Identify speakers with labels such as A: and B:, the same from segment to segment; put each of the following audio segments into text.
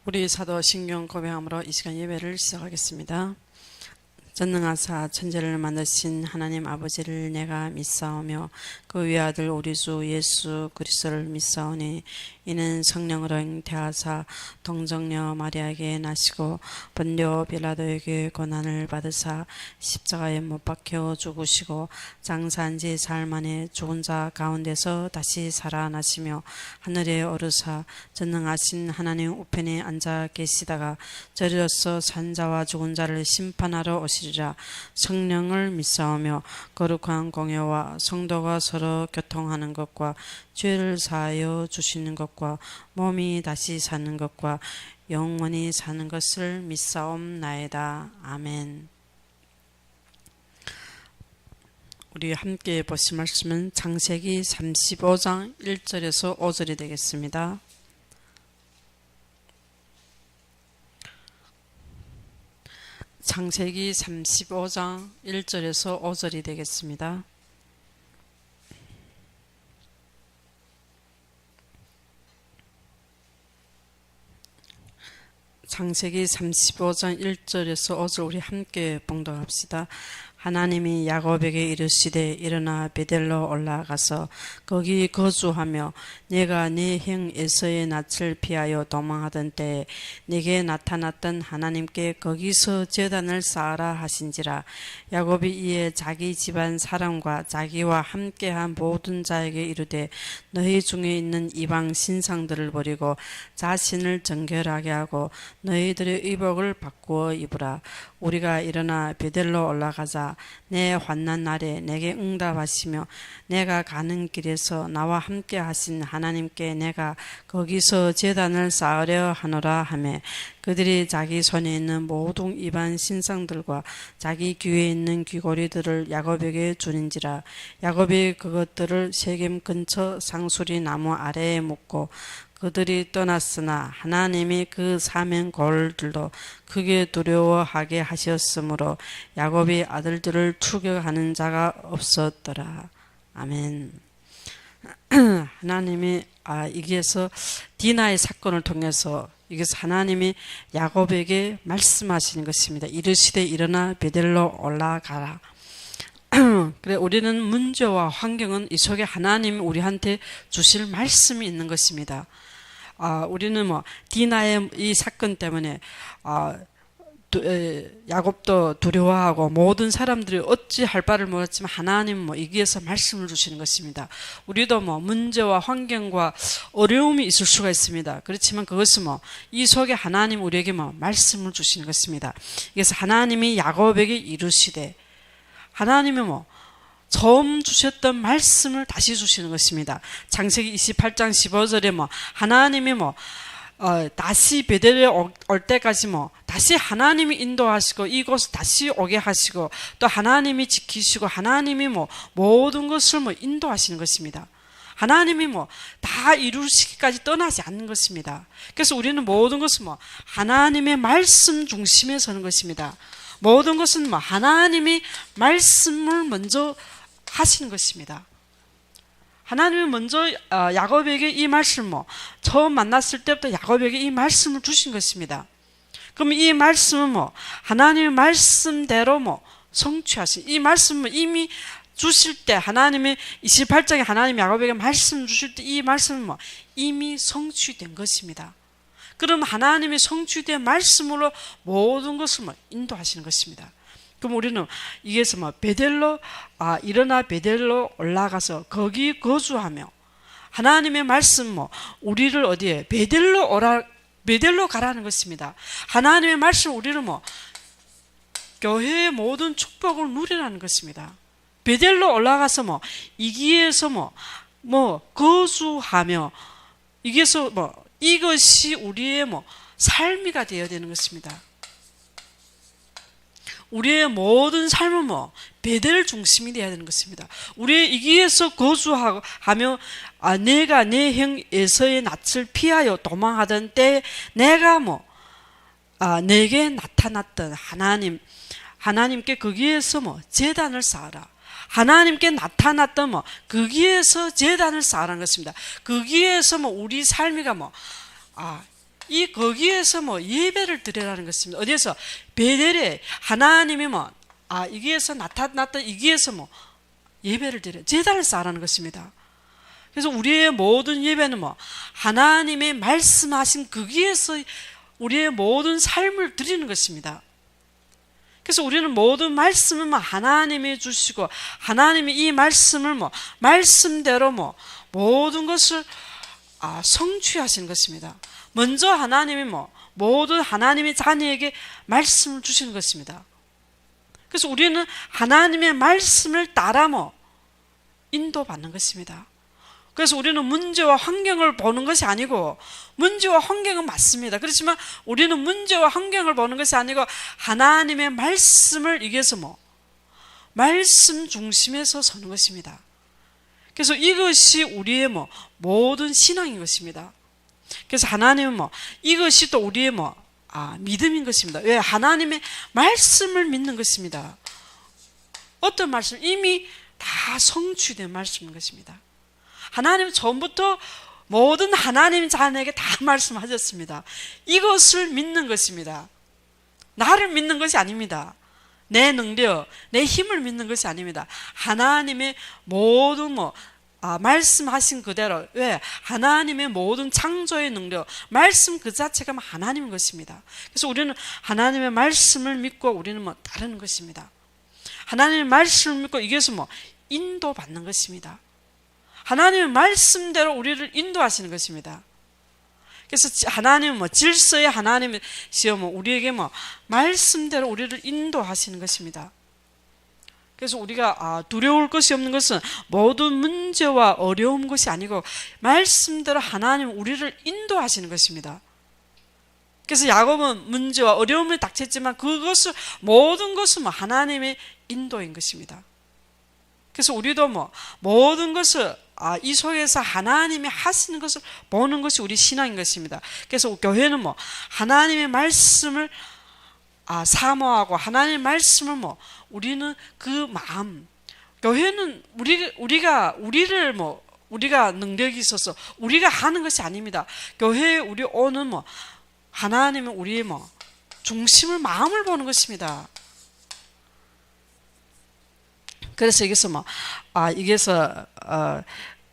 A: 우리 사도 신경 고백함으로 이 시간 예배를 시작하겠습니다. 전능하사 천지를 만드신 하나님 아버지를 내가 믿사오며 그 외아들 우리 주 예수 그리스도를 믿사오니 이는 성령으로 잉태하사 동정녀 마리아에게 나시고 본디오 빌라도에게 고난을 받으사 십자가에 못 박혀 죽으시고 장사한 지 사흘 만에 죽은 자 가운데서 다시 살아나시며 하늘에 오르사 전능하신 하나님 우편에 앉아 계시다가 저리로서 산 자와 죽은 자를 심판하러 오시리라. 성령을 믿사오며 거룩한 공예와 성도가 서로 교통하는 것과 죄를 사하여 주시는 것과 몸이 다시 사는 것과 영원히 사는 것을 믿사옵나이다. 아멘. 우리 함께 보실 말씀은 창세기 35장 1절에서 5절이 되겠습니다. 창세기 35장 1절에서 5절이 되겠습니다. 창세기 35장 1절에서 5절 우리 함께 봉독합시다. 하나님이 야곱에게 이르시되 일어나 베델로 올라가서 거기 거주하며 내가 네 형 에서의 낯을 피하여 도망하던 때에 네게 나타났던 하나님께 거기서 제단을 쌓아라 하신지라. 야곱이 이에 자기 집안 사람과 자기와 함께한 모든 자에게 이르되 너희 중에 있는 이방 신상들을 버리고 자신을 정결하게 하고 너희들의 의복을 바꾸어 입으라. 우리가 일어나 베델로 올라가자. 내 환난 날에 내게 응답하시며 내가 가는 길에서 나와 함께 하신 하나님께 내가 거기서 제단을 쌓으려 하노라 하매 그들이 자기 손에 있는 모든 이방 신상들과 자기 귀에 있는 귀고리들을 야곱에게 주는지라. 야곱이 그것들을 세겜 근처 상수리 나무 아래에 묻고 그들이 떠났으나 하나님이 그 사명골들도 크게 두려워하게 하셨으므로 야곱이 아들들을 추격하는 자가 없었더라. 아멘. 하나님이 여기에서 디나의 사건을 통해서 여기서 하나님이 야곱에게 말씀하시는 것입니다. 이르시되 일어나 베델로 올라가라. 그래, 우리는 문제와 환경은 이 속에 하나님이 우리한테 주실 말씀이 있는 것입니다. 우리는 디나의 이 사건 때문에 야곱도 두려워하고 모든 사람들이 어찌할 바를 몰랐지만 하나님은 여기에서 말씀을 주시는 것입니다. 우리도 문제와 환경과 어려움이 있을 수가 있습니다. 그렇지만 그것은 이 속에 하나님 우리에게 말씀을 주시는 것입니다. 그래서 하나님이 야곱에게 이르시되 하나님이 처음 주셨던 말씀을 다시 주시는 것입니다. 창세기 28장 15절에 하나님이 다시 베델에 올 때까지 다시 하나님이 인도하시고 이곳을 다시 오게 하시고 또 하나님이 지키시고 하나님이 모든 것을 인도하시는 것입니다. 하나님이 다 이루시기까지 떠나지 않는 것입니다. 그래서 우리는 모든 것은 하나님의 말씀 중심에 서는 것입니다. 모든 것은 하나님이 말씀을 먼저 하시는 것입니다. 하나님이 먼저 야곱에게 이 말씀 처음 만났을 때부터 야곱에게 이 말씀을 주신 것입니다. 그럼 이 말씀은 하나님의 말씀대로 성취하신 이 말씀은 이미 주실 때 하나님이 28장에 하나님이 야곱에게 말씀 주실 때 이 말씀은 이미 성취된 것입니다. 그럼 하나님이 성취된 말씀으로 모든 것을 인도하시는 것입니다. 그럼 우리는 이게서 베델로 일어나 베델로 올라가서 거기 거주하며 하나님의 말씀 우리를 어디에 베델로 가라는 것입니다. 하나님의 말씀 우리를 교회의 모든 축복을 누리라는 것입니다. 베델로 올라가서 이기에서 거주하며 이게서 이것이 우리의 삶이가 되어야 되는 것입니다. 우리의 모든 삶은 베델 중심이 되어야 되는 것입니다. 우리의 이기에서 거주하며 내가 내 형 에서의 낯을 피하여 도망하던 때 내가 내게 나타났던 하나님께 거기에서 제단을 쌓아라. 하나님께 나타났던 거기에서 제단을 쌓으라는 것입니다. 거기에서 우리 삶이가 거기에서 예배를 드리라는 것입니다. 어디에서? 베델에 하나님이 여기에서 나타났던 여기에서 예배를 드려 제단을 쌓으라는 것입니다. 그래서 우리의 모든 예배는 하나님의 말씀하신 거기에서 우리의 모든 삶을 드리는 것입니다. 그래서 우리는 모든 말씀은 하나님이 주시고 하나님이 이 말씀을 말씀대로 모든 것을 성취하시는 것입니다. 먼저 하나님이 모든 하나님의 자녀에게 말씀을 주시는 것입니다. 그래서 우리는 하나님의 말씀을 따라 인도받는 것입니다. 그래서 우리는 문제와 환경을 보는 것이 아니고, 문제와 환경은 맞습니다. 그렇지만 우리는 문제와 환경을 보는 것이 아니고 하나님의 말씀을 위해서 말씀 중심에서 서는 것입니다. 그래서 이것이 우리의 모든 신앙인 것입니다. 그래서 하나님은 이것이 또 우리의 믿음인 것입니다. 왜? 하나님의 말씀을 믿는 것입니다. 어떤 말씀? 이미 다 성취된 말씀인 것입니다. 하나님은 처음부터 모든 하나님 자녀에게 다 말씀하셨습니다. 이것을 믿는 것입니다. 나를 믿는 것이 아닙니다. 내 능력, 내 힘을 믿는 것이 아닙니다. 하나님의 모든 말씀하신 그대로. 왜? 하나님의 모든 창조의 능력, 말씀 그 자체가 하나님인 것입니다. 그래서 우리는 하나님의 말씀을 믿고 우리는 따르는 것입니다. 하나님의 말씀을 믿고 이것은 인도받는 것입니다. 하나님의 말씀대로 우리를 인도하시는 것입니다. 그래서 하나님은 질서의 하나님이시여 우리에게 말씀대로 우리를 인도하시는 것입니다. 그래서 우리가 두려울 것이 없는 것은 모든 문제와 어려운 것이 아니고 말씀대로 하나님 우리를 인도하시는 것입니다. 그래서 야곱은 문제와 어려움을 닥쳤지만 그것을 모든 것은 하나님의 인도인 것입니다. 그래서 우리도 모든 것을 이 속에서 하나님이 하시는 것을 보는 것이 우리 신앙인 것입니다. 그래서 교회는 하나님의 말씀을 사모하고 하나님의 말씀을 우리는 그 마음, 교회는 우리가 능력이 있어서 우리가 하는 것이 아닙니다. 교회에 우리 오는 하나님은 우리의 중심을 마음을 보는 것입니다. 그래서 여기서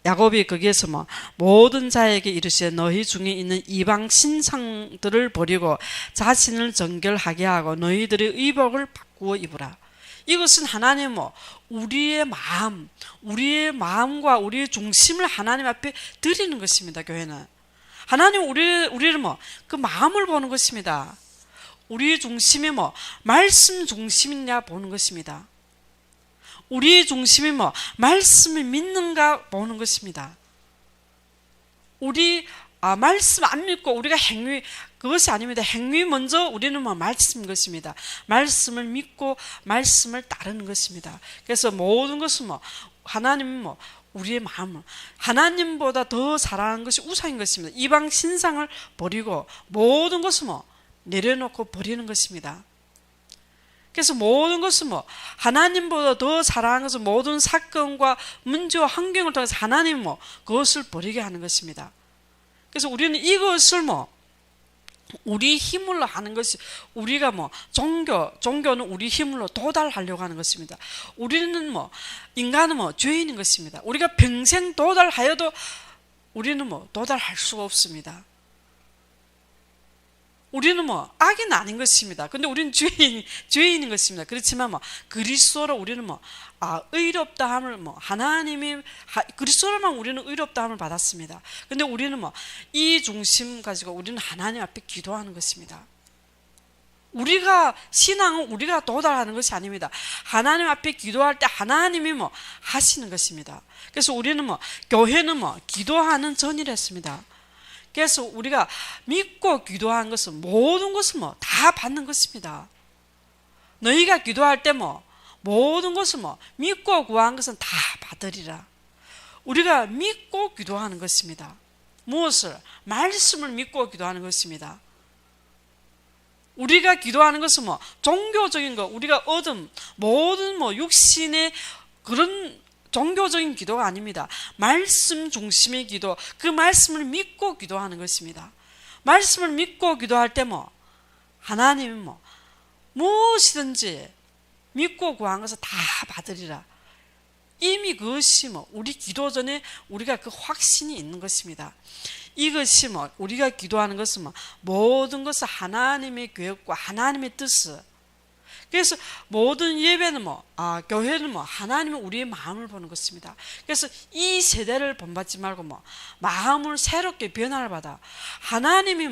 A: 야곱이 거기에서 모든 자에게 이르시되 너희 중에 있는 이방 신상들을 버리고 자신을 정결하게 하고 너희들의 의복을 바꾸어 입으라. 이것은 하나님 우리의 마음과 우리의 중심을 하나님 앞에 드리는 것입니다. 교회는 하나님 우리를 그 마음을 보는 것입니다. 우리의 중심이 말씀 중심이냐 보는 것입니다. 우리의 중심이 말씀을 믿는가 보는 것입니다. 우리 말씀 안 믿고 우리가 행위, 그것이 아닙니다. 행위 먼저 우리는 말씀인 것입니다. 말씀을 믿고 말씀을 따르는 것입니다. 그래서 모든 것은 하나님은 우리의 마음을 하나님보다 더 사랑하는 것이 우상인 것입니다. 이방 신상을 버리고 모든 것을 내려놓고 버리는 것입니다. 그래서 모든 것은 하나님보다 더 사랑하는 것은 모든 사건과 문제와 환경을 통해서 하나님 그것을 버리게 하는 것입니다. 그래서 우리는 이것을 우리 힘으로 하는 것이 우리가 종교는 우리 힘으로 도달하려고 하는 것입니다. 우리는 인간은 죄인인 것입니다. 우리가 평생 도달하여도 우리는 도달할 수가 없습니다. 우리는 악인 아닌 것입니다. 근데 우리는 죄인인 것입니다. 그렇지만 그리스도로 우리는 의롭다함을 하나님이 그리스도로만 우리는 의롭다함을 받았습니다. 근데 우리는 이 중심 가지고 우리는 하나님 앞에 기도하는 것입니다. 우리가 신앙은 우리가 도달하는 것이 아닙니다. 하나님 앞에 기도할 때 하나님이 하시는 것입니다. 그래서 우리는 교회는 기도하는 전이랬습니다. 그래서 우리가 믿고 기도한 것은 모든 것을 다 받는 것입니다. 너희가 기도할 때 모든 것을 믿고 구한 것은 다 받으리라. 우리가 믿고 기도하는 것입니다. 무엇을? 말씀을 믿고 기도하는 것입니다. 우리가 기도하는 것은 종교적인 것, 우리가 얻은 모든 육신의 그런 종교적인 기도가 아닙니다. 말씀 중심의 기도, 그 말씀을 믿고 기도하는 것입니다. 말씀을 믿고 기도할 때 하나님이 무엇이든지 믿고 구한 것을 다 받으리라. 이미 그것이 우리 기도 전에 우리가 그 확신이 있는 것입니다. 이것이 우리가 기도하는 것은 모든 것을 하나님의 계획과 하나님의 뜻을, 그래서 모든 예배는 교회는 하나님은 우리의 마음을 보는 것입니다. 그래서 이 세대를 본받지 말고 마음을 새롭게 변화를 받아 하나님이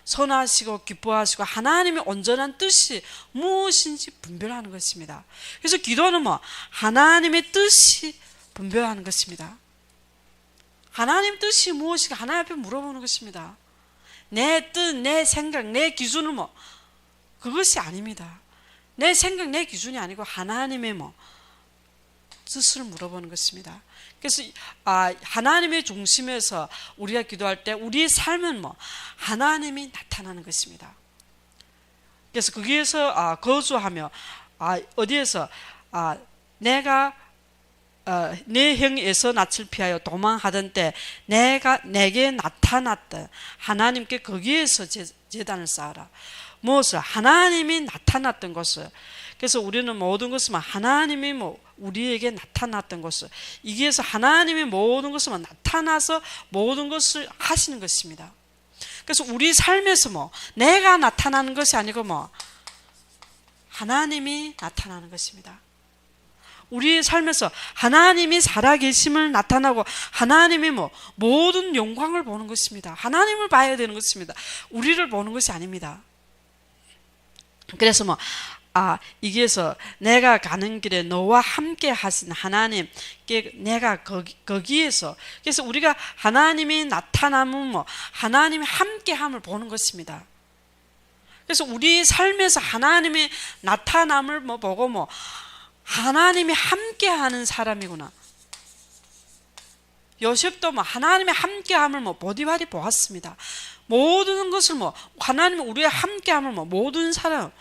A: 선하시고 기뻐하시고 하나님의 온전한 뜻이 무엇인지 분별하는 것입니다. 그래서 기도는 하나님의 뜻이 분별하는 것입니다. 하나님 뜻이 무엇인가 하나님 앞에 물어보는 것입니다. 내 뜻, 내 생각, 내 기준은 그것이 아닙니다. 내 생각, 내 기준이 아니고 하나님의 뜻을 물어보는 것입니다. 그래서 하나님의 중심에서 우리가 기도할 때 우리의 삶은 하나님이 나타나는 것입니다. 그래서 거기에서 거주하며 어디에서 내가 내 형에서 낯을 피하여 도망하던 때 내게 나타났다. 하나님께 거기에서 제단을 쌓아라. 무엇을? 하나님이 나타났던 것을. 그래서 우리는 모든 것을 하나님이 우리에게 나타났던 것을, 이게서 하나님의 모든 것을 나타나서 모든 것을 하시는 것입니다. 그래서 우리 삶에서 내가 나타나는 것이 아니고 하나님이 나타나는 것입니다. 우리의 삶에서 하나님이 살아계심을 나타나고 하나님이 모든 영광을 보는 것입니다. 하나님을 봐야 되는 것입니다. 우리를 보는 것이 아닙니다. 그래서 이게서 내가 가는 길에 너와 함께 하신 하나님께 내가 거기에서, 그래서 우리가 하나님이 나타나면 하나님이 함께함을 보는 것입니다. 그래서 우리 삶에서 하나님의 나타남을 보고 하나님이 함께하는 사람이구나. 요셉도 하나님의 함께함을 보디발이 보았습니다. 모든 것을 하나님이 우리의 함께함을 모든 사람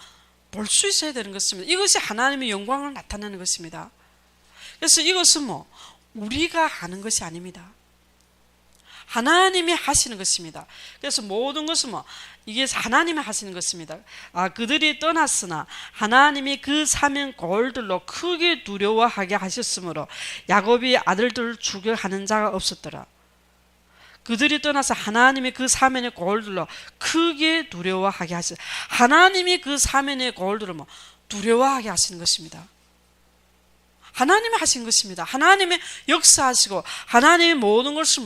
A: 볼 수 있어야 되는 것입니다. 이것이 하나님의 영광을 나타내는 것입니다. 그래서 이것은 우리가 하는 것이 아닙니다. 하나님이 하시는 것입니다. 그래서 모든 것은 이게 하나님이 하시는 것입니다. 그들이 떠났으나 하나님이 그 사면 고을들로 크게 두려워하게 하셨으므로 야곱이 아들들을 죽여하는 자가 없었더라. 그들이 떠나서 하나님이 그 사면의 고을들로 크게 두려워하게 하셨어요. 하나님이 그 사면의 고을들을 두려워하게 하시는 것입니다. 하나님이 하신 것입니다. 하나님이 역사하시고 하나님의 모든 것을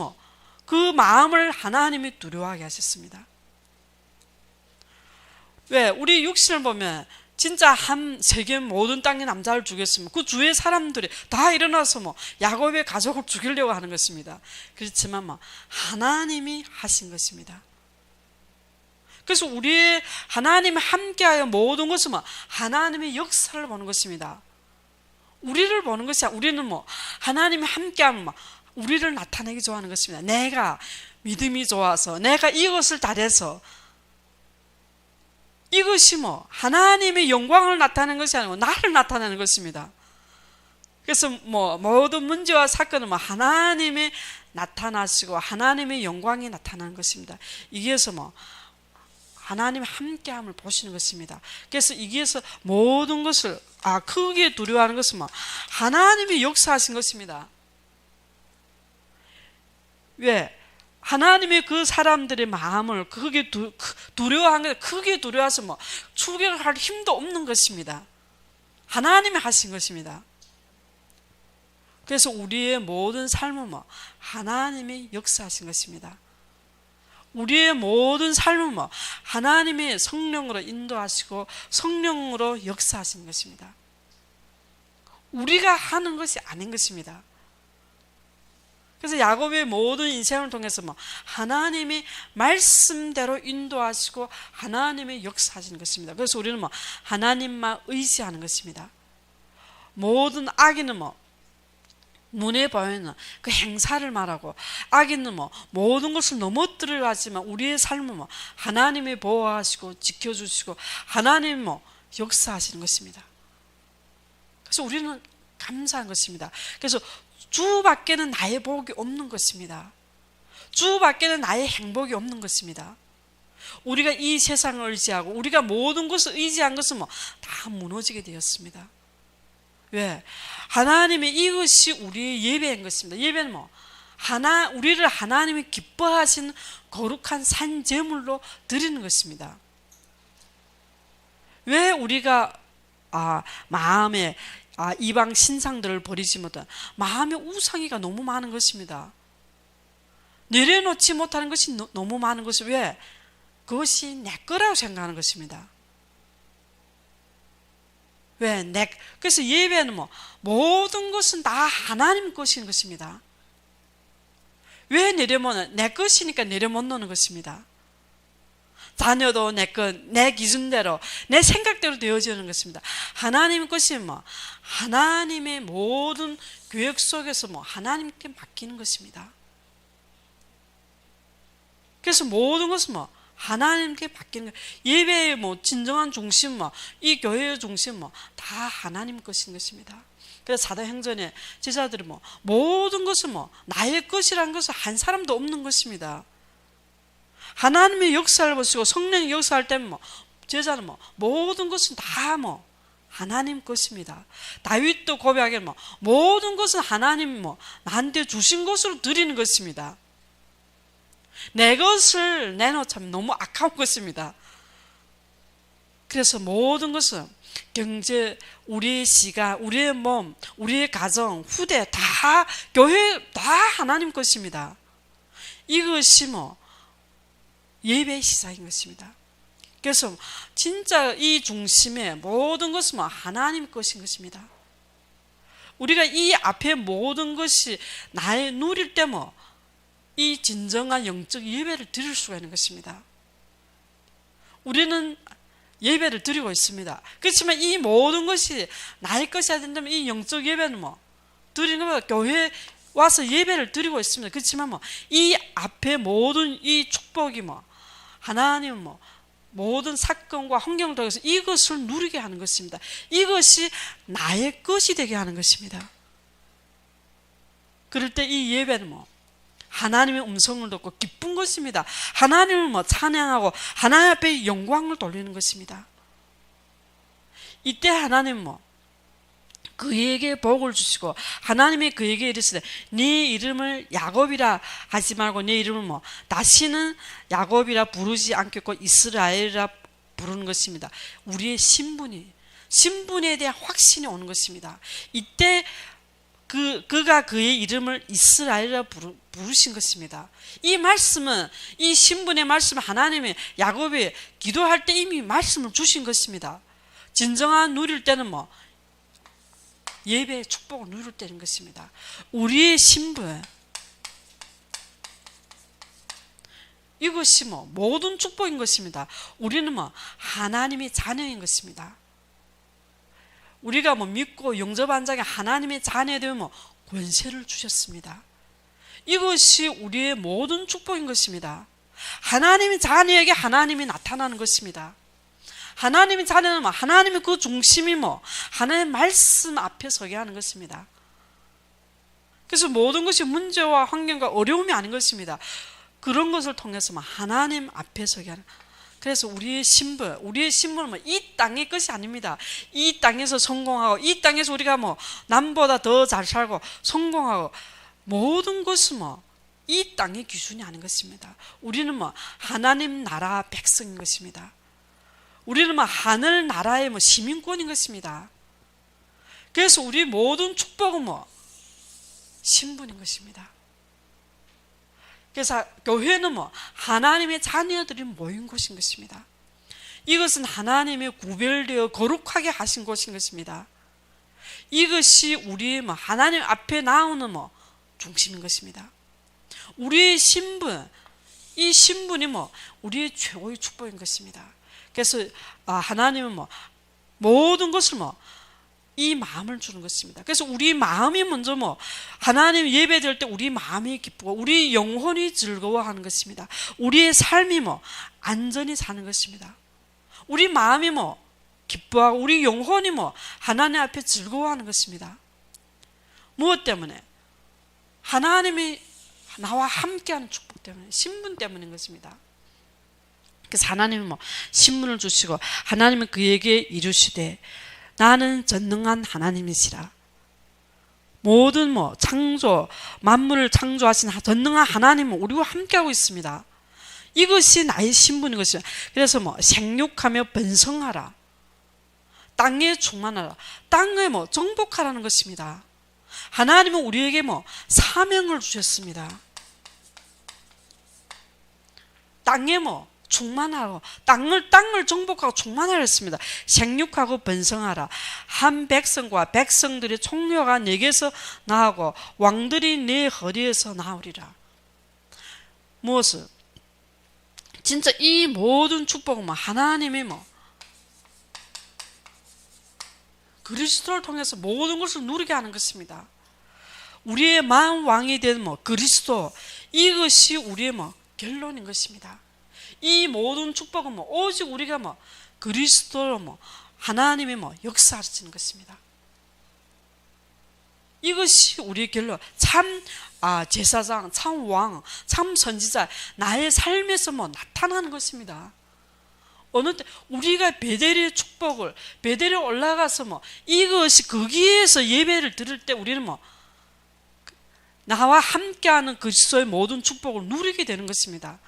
A: 그 마음을 하나님이 두려워하게 하셨습니다. 왜? 우리 육신을 보면 진짜 한 세계 모든 땅의 남자를 죽였으면 그 주위의 사람들이 다 일어나서 야곱의 가족을 죽이려고 하는 것입니다. 그렇지만 하나님이 하신 것입니다. 그래서 우리의 하나님이 함께하여 모든 것은 하나님의 역사를 보는 것입니다. 우리를 보는 것이 아니라 우리는 하나님이 함께하면 우리를 나타내기 좋아하는 것입니다. 내가 믿음이 좋아서 내가 이것을 잘해서, 이것이 하나님의 영광을 나타내는 것이 아니고 나를 나타내는 것입니다. 그래서 모든 문제와 사건은 하나님이 나타나시고 하나님의 영광이 나타나는 것입니다. 이게서 하나님의 함께함을 보시는 것입니다. 그래서 이게서 모든 것을 크게 두려워하는 것은 하나님이 역사하신 것입니다. 왜? 하나님의 그 사람들의 마음을 크게 두려워한 것, 크게 두려워서 추격할 힘도 없는 것입니다. 하나님이 하신 것입니다. 그래서 우리의 모든 삶은 하나님이 역사하신 것입니다. 우리의 모든 삶은 하나님의 성령으로 인도하시고 성령으로 역사하신 것입니다. 우리가 하는 것이 아닌 것입니다. 그래서 야곱의 모든 인생을 통해서 하나님이 말씀대로 인도하시고 하나님의 역사하시는 것입니다. 그래서 우리는 하나님만 의지하는 것입니다. 모든 악인은 눈에 보이는 그 행사를 말하고, 악인은 모든 것을 넘어뜨리려 하지만 우리의 삶은 하나님이 보호하시고 지켜주시고 하나님이 역사하시는 것입니다. 그래서 우리는 감사한 것입니다. 그래서 주밖에는 나의 복이 없는 것입니다. 주밖에는 나의 행복이 없는 것입니다. 우리가 이 세상을 의지하고 우리가 모든 것을 의지한 것은 뭐 다 무너지게 되었습니다. 왜? 하나님의 이것이 우리의 예배인 것입니다. 예배는 뭐 우리를 하나님이 기뻐하시는 거룩한 산제물로 드리는 것입니다. 왜 우리가 마음에 이방 신상들을 버리지 못한 마음의 우상이가 너무 많은 것입니다. 내려놓지 못하는 것이 너무 많은 것이 왜? 그것이 내 거라고 생각하는 것입니다. 왜? 그래서 예배는 뭐 모든 것은 다 하나님 것인 것입니다. 왜 내려놓는? 내 것이니까 내려 못 놓는 것입니다. 자녀도 내 것, 내 기준대로, 내 생각대로 되어지는 것입니다. 하나님 것이 뭐 하나님의 모든 계획 속에서 뭐 하나님께 맡기는 것입니다. 그래서 모든 것은 뭐 하나님께 맡기는 거예요. 예배의 뭐 진정한 중심, 이 교회의 중심 다 하나님 것인 것입니다. 그래서 사도행전에 제자들이 모든 것은 나의 것이라는 것은 한 사람도 없는 것입니다. 하나님의 역사를 보시고 성령의 역사할 때는 제자는 모든 것은 다 하나님 것입니다. 다윗도 고백하기에 모든 것은 하나님 나한테 주신 것으로 드리는 것입니다. 내 것을 내놓자면 너무 아까운 것입니다. 그래서 모든 것은 경제, 우리의 시간, 우리의 몸, 우리의 가정, 후대 다 교회 다 하나님 것입니다. 이것이 예배의 시작인 것입니다. 그래서 진짜 이 중심에 모든 것은 하나님 것인 것입니다. 우리가 이 앞에 모든 것이 나의 누릴 때 이 진정한 영적 예배를 드릴 수가 있는 것입니다. 우리는 예배를 드리고 있습니다. 그렇지만 이 모든 것이 나의 것이 된다면 이 영적 예배는 드리는 것보다 교회에 와서 예배를 드리고 있습니다. 그렇지만 이 앞에 모든 이 축복이 하나님 모든 사건과 환경을 통해서 이것을 누리게 하는 것입니다. 이것이 나의 것이 되게 하는 것입니다. 그럴 때 이 예배는 하나님의 음성을 듣고 기쁜 것입니다. 하나님을 찬양하고 하나님 앞에 영광을 돌리는 것입니다. 이때 하나님은 그에게 복을 주시고 하나님이 그에게 이르시되 네 이름을 야곱이라 하지 말고 네 이름을 다시는 야곱이라 부르지 않겠고 이스라엘이라 부르는 것입니다. 우리의 신분에 대한 확신이 오는 것입니다. 이때 그가 그의 이름을 이스라엘이라 부르신 것입니다. 이 말씀은 이 신분의 말씀은 하나님이 야곱이 기도할 때 이미 말씀을 주신 것입니다. 진정한 누릴 때는 예배의 축복을 누릴 때인 것입니다. 우리의 신분 이것이 모든 축복인 것입니다. 우리는 하나님의 자녀인 것입니다. 우리가 믿고 영접한 자에게 하나님의 자녀 되면 권세를 주셨습니다. 이것이 우리의 모든 축복인 것입니다. 하나님의 자녀에게 하나님이 나타나는 것입니다. 하나님의 자녀는 하나님의 그 중심이 하나님의 말씀 앞에 서게 하는 것입니다. 그래서 모든 것이 문제와 환경과 어려움이 아닌 것입니다. 그런 것을 통해서 하나님 앞에 서게 하는. 그래서 우리의 신분은 이 땅의 것이 아닙니다. 이 땅에서 성공하고 이 땅에서 우리가 남보다 더 잘 살고 성공하고 모든 것은 이 땅의 기준이 아닌 것입니다. 우리는 하나님 나라 백성인 것입니다. 우리는 하늘 나라의 시민권인 것입니다. 그래서 우리 모든 축복은 신분인 것입니다. 그래서 교회는 하나님의 자녀들이 모인 곳인 것입니다. 이것은 하나님의 구별되어 거룩하게 하신 곳인 것입니다. 이것이 우리의 하나님 앞에 나오는 중심인 것입니다. 우리의 신분, 이 신분이 우리의 최고의 축복인 것입니다. 그래서 하나님은 모든 것을 이 마음을 주는 것입니다. 그래서 우리 마음이 먼저 하나님 예배드릴 때 우리 마음이 기쁘고 우리 영혼이 즐거워하는 것입니다. 우리의 삶이 안전히 사는 것입니다. 우리 마음이 기뻐하고 우리 영혼이 하나님 앞에 즐거워하는 것입니다. 무엇 때문에? 하나님이 나와 함께하는 축복 때문에, 신분 때문인 것입니다. 그래서 하나님은 뭐 신문을 주시고 하나님은 그에게 이르시되 나는 전능한 하나님이시라. 모든 뭐 창조 만물을 창조하신 전능한 하나님은 우리와 함께하고 있습니다. 이것이 나의 신분인 것이죠. 그래서 뭐 생육하며 번성하라. 땅에 충만하라. 땅에 뭐 정복하라는 것입니다. 하나님은 우리에게 뭐 사명을 주셨습니다. 땅에 뭐 충만하고 땅을 정복하고 충만하라 했습니다. 생육하고 번성하라. 한 백성과 백성들의 총료가 내게서 나오고 왕들이 내 허리에서 나오리라. 무엇을? 진짜 이 모든 축복은 뭐 하나님이 뭐 그리스도를 통해서 모든 것을 누리게 하는 것입니다. 우리의 마음 왕이 된 뭐 그리스도, 이것이 우리의 뭐 결론인 것입니다. 이 모든 축복은 뭐 오직 우리가 뭐 그리스도로 뭐 하나님의 뭐 역사하시는 것입니다. 이것이 우리의 결론. 참 제사장, 참 왕, 참 선지자, 나의 삶에서 뭐 나타나는 것입니다. 어느 때 우리가 베델의 축복을 베델에 올라가서 뭐 이것이 거기에서 예배를 드릴 때 우리는 뭐 나와 함께하는 그리스도의 모든 축복을 누리게 되는 것입니다.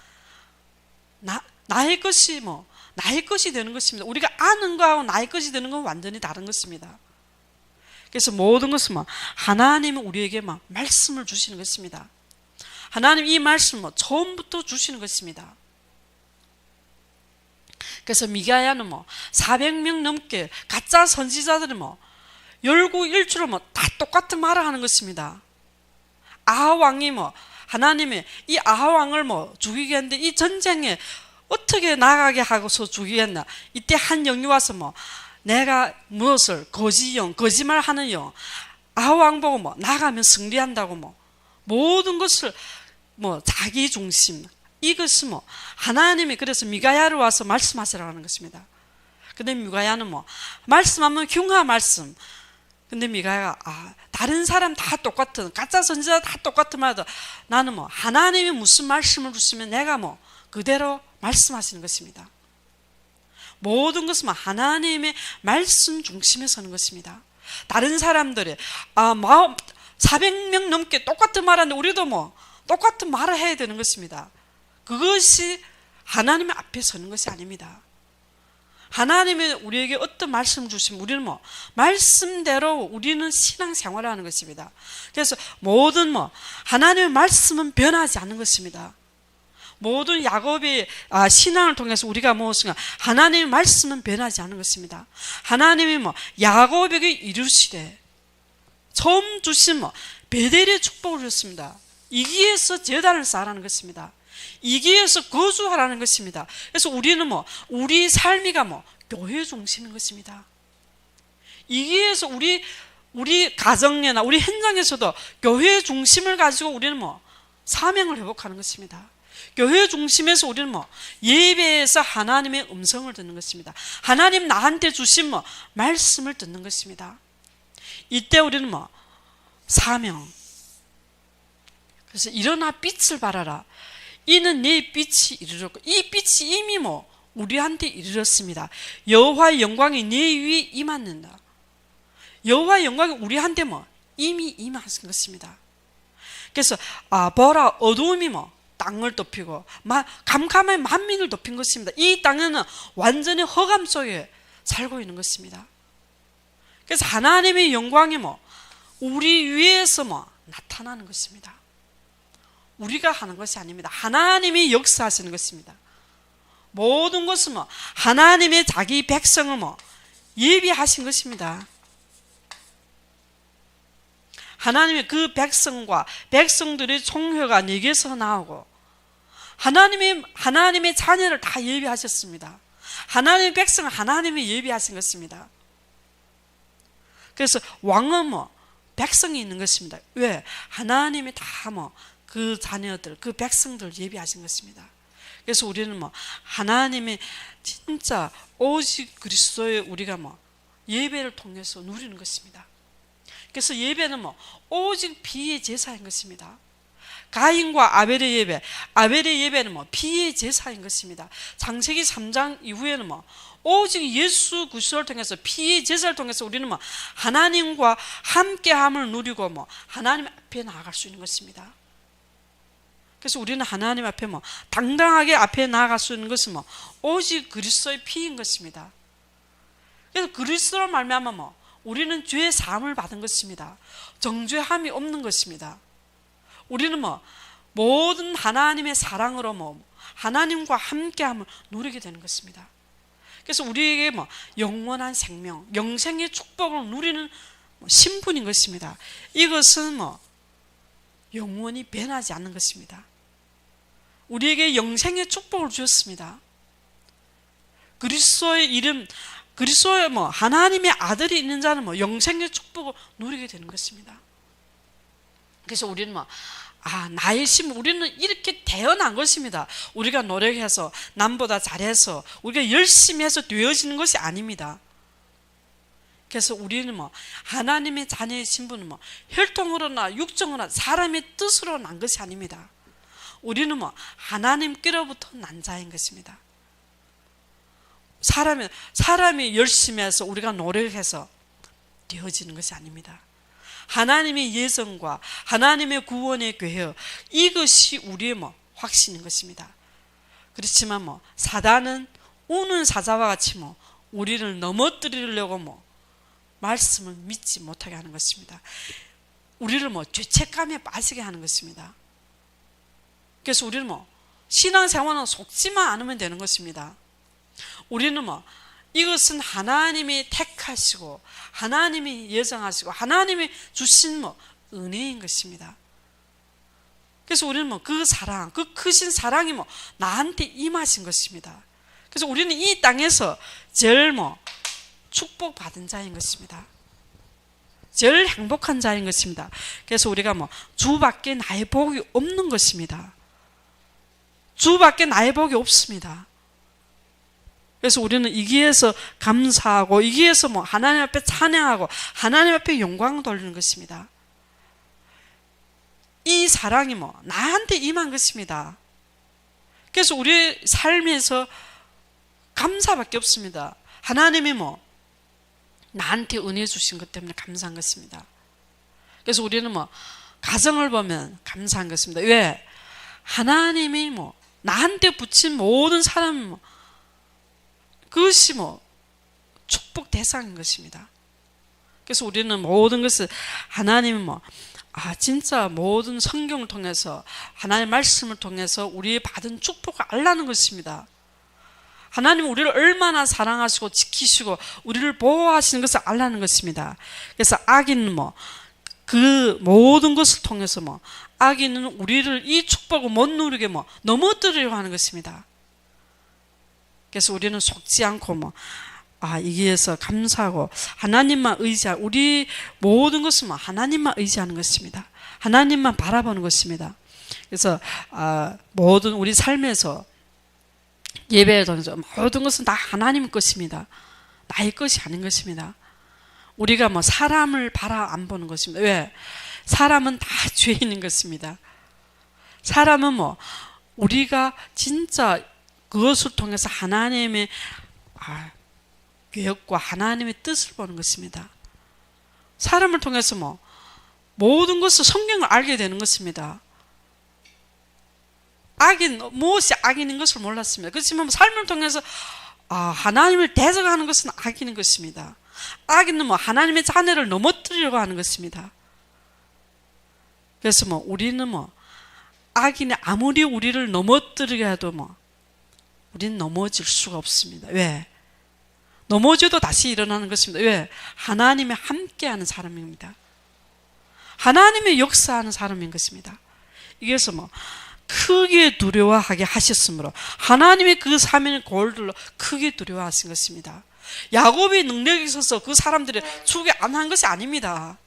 A: 나의 것이 뭐 나의 것이 되는 것입니다. 우리가 아는 거하고 나의 것이 되는 건 완전히 다른 것입니다. 그래서 모든 것은 뭐 하나님은 우리에게 막 말씀을 주시는 것입니다. 하나님 이 말씀을 뭐 처음부터 주시는 것입니다. 그래서 미가야는 뭐 400명 넘게 가짜 선지자들이 뭐 열구일주로 뭐 다 똑같은 말을 하는 것입니다. 아하왕이 뭐 하나님이 이 아하왕을 뭐 죽이겠는데 이 전쟁에 어떻게 나가게 하고서 죽이겠나. 이때 한 영이 와서 뭐 내가 무엇을 거짓말하는 영 아하왕 보고 뭐 나가면 승리한다고 뭐 모든 것을 뭐 자기 중심, 이것은 뭐 하나님이 그래서 미가야를 와서 말씀하시라고 하는 것입니다. 근데 미가야는 뭐 말씀하면 흉한 말씀. 근데 미가야가 다른 사람 다 똑같은 가짜 선지자 다 똑같은 말도 나는 뭐 하나님이 무슨 말씀을 주시면 내가 뭐 그대로 말씀하시는 것입니다. 모든 것은 하나님의 말씀 중심에 서는 것입니다. 다른 사람들이 400명 넘게 똑같은 말하는데 우리도 뭐 똑같은 말을 해야 되는 것입니다. 그것이 하나님의 앞에 서는 것이 아닙니다. 하나님이 우리에게 어떤 말씀을 주시면 우리는 뭐 말씀대로 우리는 신앙생활을 하는 것입니다. 그래서 모든 뭐 하나님의 말씀은 변하지 않는 것입니다. 모든 야곱의 신앙을 통해서 우리가 무엇인가 하나님의 말씀은 변하지 않는 것입니다. 하나님이 뭐 야곱에게 이루시되 처음 주신 뭐 베델의 축복을 주셨습니다. 이기에서 제단을 쌓으라는 것입니다. 이기에서 거주하라는 것입니다. 그래서 우리는 뭐 우리 삶이가 뭐 교회 중심인 것입니다. 이기에서 우리 가정에나 우리 현장에서도 교회 중심을 가지고 우리는 뭐 사명을 회복하는 것입니다. 교회 중심에서 우리는 뭐 예배에서 하나님의 음성을 듣는 것입니다. 하나님 나한테 주신 뭐 말씀을 듣는 것입니다. 이때 우리는 뭐 사명. 그래서 일어나 빛을 발하라. 이는 내 빛이 이르렀고 이 빛이 이미 뭐 우리한테 이르렀습니다. 여호와의 영광이 내 위에 임하는다. 여호와의 영광이 우리한테 뭐 이미 임하신 것입니다. 그래서 보라 어두움이 뭐 땅을 덮이고 캄캄한 만민을 덮인 것입니다. 이 땅에는 완전히 허감 속에 살고 있는 것입니다. 그래서 하나님의 영광이 뭐 우리 위에서 뭐 나타나는 것입니다. 우리가 하는 것이 아닙니다. 하나님이 역사하시는 것입니다. 모든 것은 뭐 하나님의 자기 백성을 뭐 예비하신 것입니다. 하나님의 그 백성과 백성들의 총회가 내게서 나오고 하나님의 자녀를 다 예비하셨습니다. 하나님의 백성을 하나님이 예비하신 것입니다. 그래서 왕은 뭐 백성이 있는 것입니다. 왜? 하나님이 다 뭐 그 자녀들, 그 백성들 예비하신 것입니다. 그래서 우리는 뭐 하나님의 진짜 오직 그리스도의 우리가 뭐 예배를 통해서 누리는 것입니다. 그래서 예배는 뭐 오직 비의 제사인 것입니다. 가인과 아벨의 예배, 아벨의 예배는 뭐 피의 제사인 것입니다. 창세기 3장 이후에는 뭐 오직 예수 그리스도를 통해서 피의 제사를 통해서 우리는 뭐 하나님과 함께함을 누리고 뭐 하나님 앞에 나아갈 수 있는 것입니다. 그래서 우리는 하나님 앞에 뭐 당당하게 앞에 나아갈 수 있는 것은 뭐 오직 그리스도의 피인 것입니다. 그래서 그리스도로 말미암아 뭐 우리는 죄의 사함을 받은 것입니다. 정죄함이 없는 것입니다. 우리는 뭐 모든 하나님의 사랑으로 뭐 하나님과 함께함을 누리게 되는 것입니다. 그래서 우리에게 뭐 영원한 생명, 영생의 축복을 누리는 신분인 것입니다. 이것은 뭐 영원히 변하지 않는 것입니다. 우리에게 영생의 축복을 주셨습니다. 그리스도의 이름, 그리스도의 뭐 하나님의 아들이 있는 자는 뭐 영생의 축복을 누리게 되는 것입니다. 그래서 우리는 뭐 나의 심, 우리는 이렇게 태어난 것입니다. 우리가 노력해서 남보다 잘해서 우리가 열심히 해서 되어지는 것이 아닙니다. 그래서 우리는 뭐 하나님의 자녀의 신분은 뭐 혈통으로나 육정으로나 사람의 뜻으로 난 것이 아닙니다. 우리는 뭐 하나님께로부터 난 자인 것입니다. 사람이 열심히 해서 우리가 노력해서 되어지는 것이 아닙니다. 하나님의 예정과 하나님의 구원의 계획, 이것이 우리의 뭐 확신인 것입니다. 그렇지만 뭐 사단은 우는 사자와 같이 뭐 우리를 넘어뜨리려고 뭐 말씀을 믿지 못하게 하는 것입니다. 우리를 뭐 죄책감에 빠지게 하는 것입니다. 그래서 우리는 뭐 신앙생활은 속지만 않으면 되는 것입니다. 우리는 뭐 이것은 하나님이 택하시고 하나님이 예정하시고 하나님이 주신 뭐 은혜인 것입니다. 그래서 우리는 뭐 그 사랑, 그 크신 사랑이 뭐 나한테 임하신 것입니다. 그래서 우리는 이 땅에서 제일 뭐 축복받은 자인 것입니다. 제일 행복한 자인 것입니다. 그래서 우리가 뭐 주밖에 나의 복이 없는 것입니다. 주밖에 나의 복이 없습니다. 그래서 우리는 이 길에서 감사하고 이 길에서 뭐 하나님 앞에 찬양하고 하나님 앞에 영광 돌리는 것입니다. 이 사랑이 뭐 나한테 임한 것입니다. 그래서 우리의 삶에서 감사밖에 없습니다. 하나님이 뭐 나한테 은혜 주신 것 때문에 감사한 것입니다. 그래서 우리는 뭐 가정을 보면 감사한 것입니다. 왜? 하나님이 뭐 나한테 붙인 모든 사람 뭐 그것이 뭐 축복 대상인 것입니다. 그래서 우리는 모든 것을 하나님은 뭐 진짜 모든 성경을 통해서 하나님의 말씀을 통해서 우리의 받은 축복을 알라는 것입니다. 하나님은 우리를 얼마나 사랑하시고 지키시고 우리를 보호하시는 것을 알라는 것입니다. 그래서 악인은 뭐 그 모든 것을 통해서 뭐 악인은 우리를 이 축복을 못 누리게 뭐 넘어뜨리려고 하는 것입니다. 그래서 우리는 속지 않고 뭐 이 길에서 감사하고 하나님만 의지하고 우리 모든 것은 뭐 하나님만 의지하는 것입니다. 하나님만 바라보는 것입니다. 그래서 모든 우리 삶에서 예배를 통해서 모든 것은 다 하나님 것입니다. 나의 것이 아닌 것입니다. 우리가 뭐 사람을 바라 안 보는 것입니다. 왜? 사람은 다 죄인인 것입니다. 사람은 뭐 우리가 진짜 그것을 통해서 하나님의 계획과 하나님의 뜻을 보는 것입니다. 사람을 통해서 뭐 모든 것을 성경을 알게 되는 것입니다. 무엇이 악인인 것을 몰랐습니다. 그렇지만 삶을 통해서 하나님을 대적하는 것은 악인인 것입니다. 악인은 뭐 하나님의 자녀를 넘어뜨리려고 하는 것입니다. 그래서 뭐 우리는 뭐 악인이 아무리 우리를 넘어뜨리게 해도 뭐 우리는 넘어질 수가 없습니다. 왜? 넘어져도 다시 일어나는 것입니다. 왜? 하나님이 함께하는 사람입니다. 하나님의 역사하는 사람인 것입니다. 이래서 뭐 크게 두려워하게 하셨으므로 하나님의 그 사면의 골들로 크게 두려워하신 것입니다. 야곱이 능력이 있어서 그 사람들이 죽게 안 한 것이 아닙니다.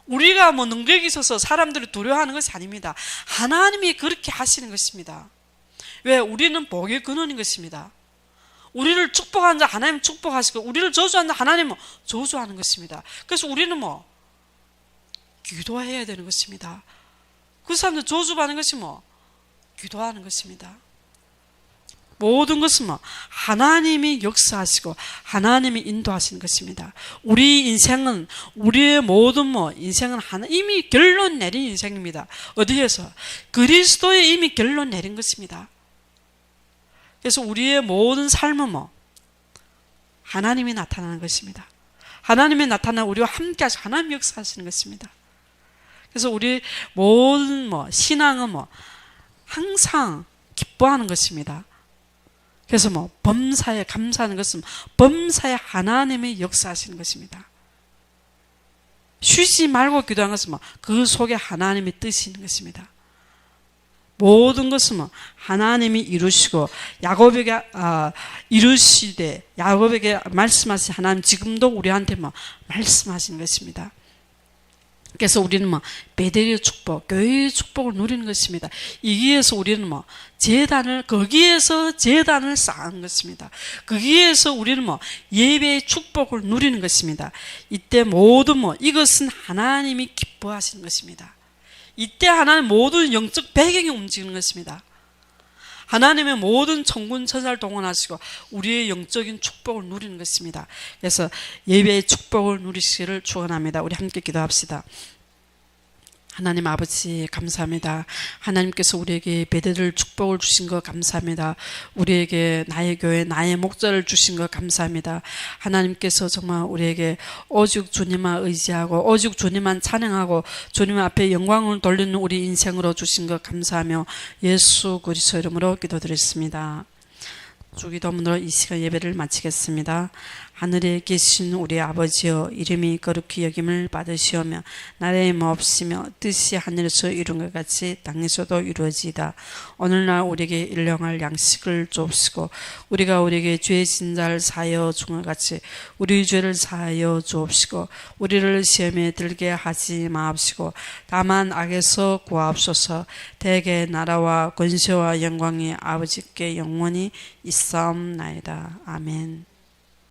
A: 우리가 뭐 능력이 있어서 사람들을 두려워하는 것이 아닙니다. 하나님이 그렇게 하시는 것입니다. 왜? 우리는 복의 근원인 것입니다. 우리를 축복하는 자 하나님 축복하시고 우리를 저주하는 자 하나님은 저주하는 것입니다. 그래서 우리는 뭐 기도해야 되는 것입니다. 그 사람들 저주받는 것이 뭐? 기도하는 것입니다. 모든 것은 뭐? 하나님이 역사하시고 하나님이 인도하시는 것입니다. 우리 인생은, 우리의 모든 뭐 인생은 이미 결론 내린 인생입니다. 어디에서? 그리스도에 이미 결론 내린 것입니다. 그래서 우리의 모든 삶은 뭐? 하나님이 나타나는 것입니다. 하나님이 나타나 우리와 함께 하시고 하나님 역사하시는 것입니다. 그래서 우리 모든 뭐 신앙은 뭐 항상 기뻐하는 것입니다. 그래서 뭐 범사에 감사하는 것은 범사에 하나님이 역사하시는 것입니다. 쉬지 말고 기도하는 것은 뭐 그 속에 하나님의 뜻이 있는 것입니다. 모든 것은 뭐 하나님이 이루시고 야곱에게 이루시되 야곱에게 말씀하신 하나님 지금도 우리한테 뭐 말씀하시는 것입니다. 그래서 우리는 뭐 베델의 축복, 교회의 축복을 누리는 것입니다. 이기에서 우리는 뭐 거기에서 제단을 쌓는 것입니다. 거기에서 우리는 뭐 예배의 축복을 누리는 것입니다. 이때 모든 뭐 이것은 하나님이 기뻐하시는 것입니다. 이때 하나님 모든 영적 배경이 움직이는 것입니다. 하나님의 모든 천군 천사를 동원하시고 우리의 영적인 축복을 누리는 것입니다. 그래서 예배의 축복을 누리시기를 축원합니다. 우리 함께 기도합시다. 하나님 아버지 감사합니다. 하나님께서 우리에게 베델을 축복을 주신 것 감사합니다. 우리에게 나의 교회 나의 목자를 주신 것 감사합니다. 하나님께서 정말 우리에게 오직 주님만 의지하고 오직 주님만 찬양하고 주님 앞에 영광을 돌리는 우리 인생으로 주신 것 감사하며 예수 그리스도 이름으로 기도드렸습니다. 주기도문으로 이 시간 예배를 마치겠습니다. 하늘에 계신 우리 아버지여 이름이 거룩히 여김을 받으시오며 나라의 몹시며 뜻이 하늘에서 이룬 것 같이 땅에서도 이루어지이다. 오늘날 우리에게 일용할 양식을 주옵시고 우리가 우리에게 죄 진 자를 사하여 준 것 같이 우리 죄를 사하여 주옵시고 우리를 시험에 들게 하지 마옵시고 다만 악에서 구하옵소서. 대개 나라와 권세와 영광이 아버지께 영원히 있사옵나이다. 아멘.